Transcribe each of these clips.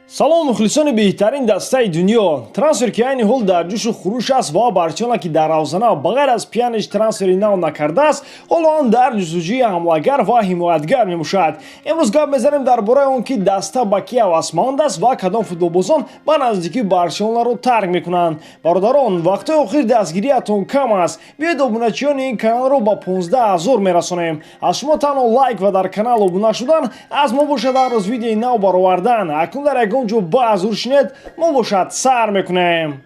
салом мухлисони беҳтарин дастаи дунё. Трансфер ки айни ҳол дар ҷӯшу хуруш аст ва Барселона ки дар равзана ба ғайр аз Пьянич трансфери нав накардааст, ҳоло он дар ҷустуҷӯи ҳамлагар ва ҳимоятгар мебошад. Имрӯз гап мезанем дар бораи он ки даста ба ки ҳавас мондаст ва кадом футболбозон ба наздикии Барселонаро тарк мекунанд. Бародарон, вақтои охир дастгириятон кам аст. биёед обуначиёни ин каналро ба 15 000 мерасонем. аз шумо танҳо лайк ва дар канал обуна шудан аз мо бошад ҳар рӯз видеои нав баровардан. акнун дар ягон ҷо баъз уршинед мо бошад сар мекунем.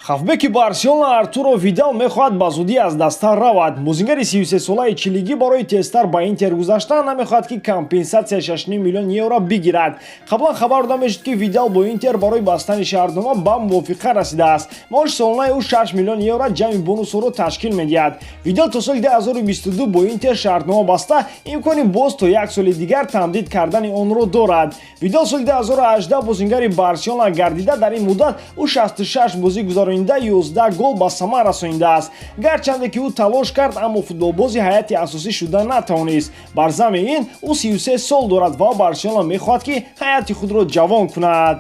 хафбеки Барселона Артуро Видал мехоҳад ба зудӣ аз даста равад. бозингари 33 солаи чилигӣ барои тезтар ба Интер гузаштан намехоҳад ки компенсатсияи 6,5 миллион евро бигирад. қаблан хабар дода мешуд ки Видал бо Интер барои бастани шаҳрнома ба мувофиқа расидааст. маоши солонаи ӯ 6 миллион евро ҷамъи бонусҳоро ташкил медиҳад. Видал то соли 2022 бо Интер шаҳрнома баста имкони боз то як соли дигар тамдид кардани онро дорад. Видал соли 2018 бозингари Барселона гардида дар ин муддат ӯ 66 бозӣ гузаронида 11 гол ба самар расонидааст. гарчанде ки ӯ талош кард, аммо футболбози ҳайати асосӣ шуда натавонист. бар замми ин ӯ 33 сол дорад ва Барселона мехоҳад ки ҳайати худро ҷавон кунад.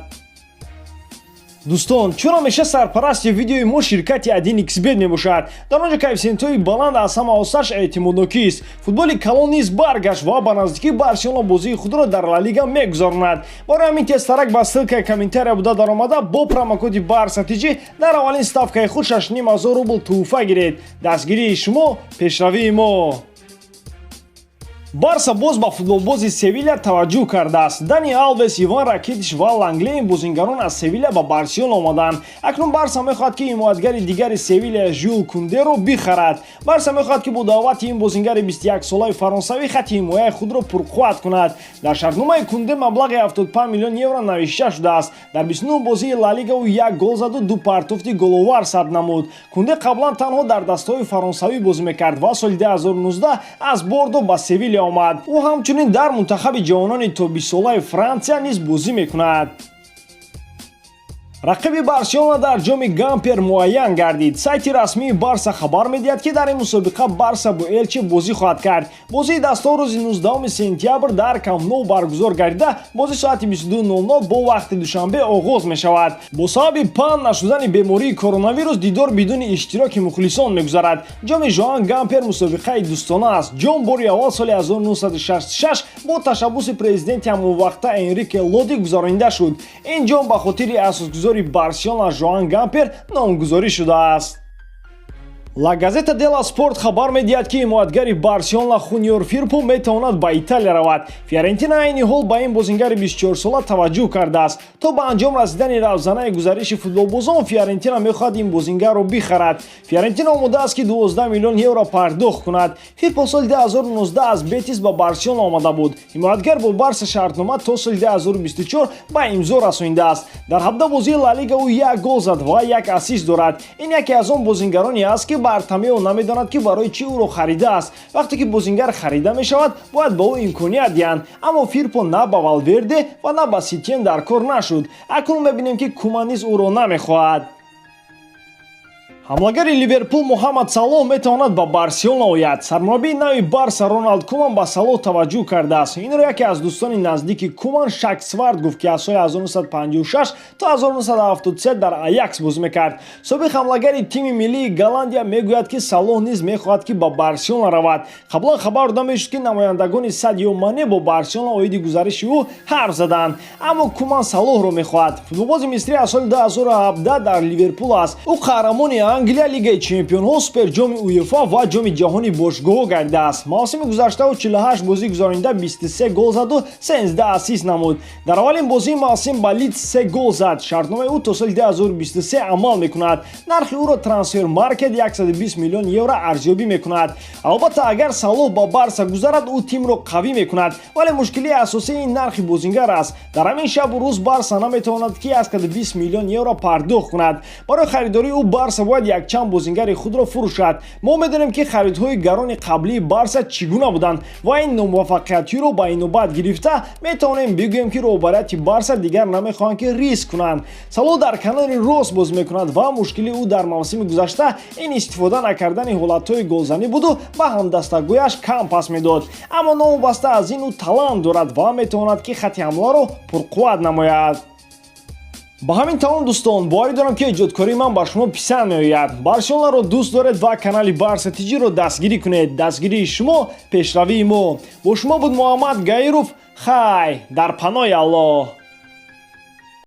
дӯстон, чун ҳамеша сарпарасти видеои мо ширкати 1xbet мебошад? дар он ҷо коэффициентҳои баланд аз ҳама осаш эътимоднокист. футболи калон низ баргашт ва ба наздикии Барселона бозии худро дар Ла Лига мегузаронад. барои ҳамин тезтарак ба ссилкаи комментария буда даромада бо промокоди барсатиҷӣ дар аввалин ставкаи худ 6500 рубл туҳфа гиред. дастгирии шумо пешравии мо. барса боз ба футболбози Севилья таваҷҷӯҳ кардааст. Дани Алвес, Иван Ракитич ва Лангле ин бозингарон аз Севилья ба Барселона омаданд. акнун барса мехоҳад ки ҳимоятгари дигари Севилья Жюл Кундеро бихарад. барса мехоҳад ки бо даъвати ин бозингари 21 солаи фаронсавӣ хатти ҳимояи худро пурқувват кунад. дар шартномаи Кунде маблағи 75 миллион евро навишта шудааст. дар 29 бозии Ла Лига ӯ 1 гол заду 2 партофти головар сабт намуд. Кунде қаблан танҳо дар дастаҳои фаронсавӣ бозӣ мекард ва соли 2019 аз Бордо ба Севилья омад. ӯ ҳамчунин дар мунтахаби ҷавонони то 20 солаи Франсия низ бозӣ мекунад. рақиби Барселона дар ҷоми Гампер муайян гардид. сайти расмии Барса хабар медиҳад ки дар ин мусобиқа Барса бо Элче бозӣ хоҳад кард. бозии дастаҳо рӯзи 19 сентябр дар Камп Nou баргузор гардида, бозӣ соати 22:00 бо вақти душанбе оғоз мешавад. бо сабаби паҳн нашудани бемории коронавирус дидор бидуни иштироки мухлисон мегузарад. ҷоми Жоан Гампер мусобиқаи дӯстона аст. ҷом бори аввал соли 1966 бо ташаббуси президенти ҳамонвақта Энрике Лоди гузаронида шуд. ин ҷом ба хотири асосгузори Барселона Жоан Гампер номгузорӣ шудааст. La Gazzetta dello Sport хабар медиҳад ки ҳимоятгари Барселона Хуниор Фирпо метавонад ба Италия равад. Фиорентина айни ҳол ба ин бозингари 24 сола таваҷҷӯҳ кардааст. то ба анҷом расидани равзанаи гузариши футболбозон Фиорентина мехоҳад ин бозингарро бихарад. Фиорентина омодааст ки 12 миллион евро пардохт кунад. Фирпо соли 2019 аз Бетис ба Барселона омада буд. ҳимоятгар бо Барса шартнома то соли 2024 ба имзо расонидааст. дар 17 бозии Ла Лига ӯ 1 гол зад ва 1 ассист дорад. ин яке аз он бозингароне аст ки Бартомео намедонад ки барои чӣ ӯро харидааст. вақте ки бозингар харида мешавад, бояд ба ӯ имконият диҳанд. аммо Фирпо на ба Валверде ва на ба Сетьен дар кор нашуд. акнун мебинем ки Куман низ ӯро намехоҳад. ҳамлагари Ливерпул Муҳаммад Салоҳ метавонад ба Барселона ояд. сармураббии нави Барса Роналд Куман ба Салоҳ таваҷҷӯҳ кардааст. инро яке аз дӯстони наздики Куман Шак Сварт гуфт ки аз соли 1956 то 1973 дар Аякс бозӣ мекард. собиқ ҳамлагари тими миллии Голландия мегӯяд ки Салоҳ низ мехоҳад ки ба Барселона равад. қаблан хабар дода мешуд ки намояндагони Садио Мане бо Барселона оиди гузариши ӯ ҳарф заданд. аммо Куман Салоҳро мехоҳад. футболбози мисрӣ аз соли 2017 дар Ливерпул аст. ӯ қаҳрамони Англия, Лигаи Чемпионҳо, Суперҷоми УЕФА ва ҷоми ҷаҳони бошгоҳҳо гардидааст. мавсими гузашта ӯ 48 бозӣ гузаронида 23 гол заду 13 ассист намуд. дар аввалин бозии мавсим ба Лидс 3 гол зад. шартномаи ӯ то соли 2023 амал мекунад. нархи ӯро Трансфермаркет 120 миллион евро арзёбӣ мекунад. албатта агар Салоҳ ба Барса гузарад, ӯ тимро қавӣ мекунад, вале мушкили асосии ин нархи бозингар аст. дар ҳамин шабу рӯз Барса наметавонад ки 120 миллион евро пардохт кунад. барои харидории ӯ Барса бояд якчанд бозингари худро фурӯшад. мо медонем ки харидҳои гарони қаблии барса чӣ гуна буданд ва ин номуваффақиятиро ба инобат гирифта метавонем бигӯем ки роҳбарияти барса дигар намехоҳанд ки риск кунанд. Сало дар канори рост бозӣ мекунад ва мушкили ӯ дар мавсими гузашта ин истифода накардани ҳолатҳои голзанӣ буду ба ҳамдастагӯяш кам пас медод. Аммо новобаста аз ин ӯ талант дорад ва метавонад ки хати ҳамларо пурқувват намояд. ба ҳамин тамом дӯстон, боварӣ дорам ки эҷодкории ман ба шумо писанд меояд. Барселонаро дӯст доред ва канали Барса TG-ро дастгирӣ кунед. Дастгирии шумо пешравии мо. Бо шумо буд Муҳаммад Гаиров. Хай дар паноҳи Аллоҳ.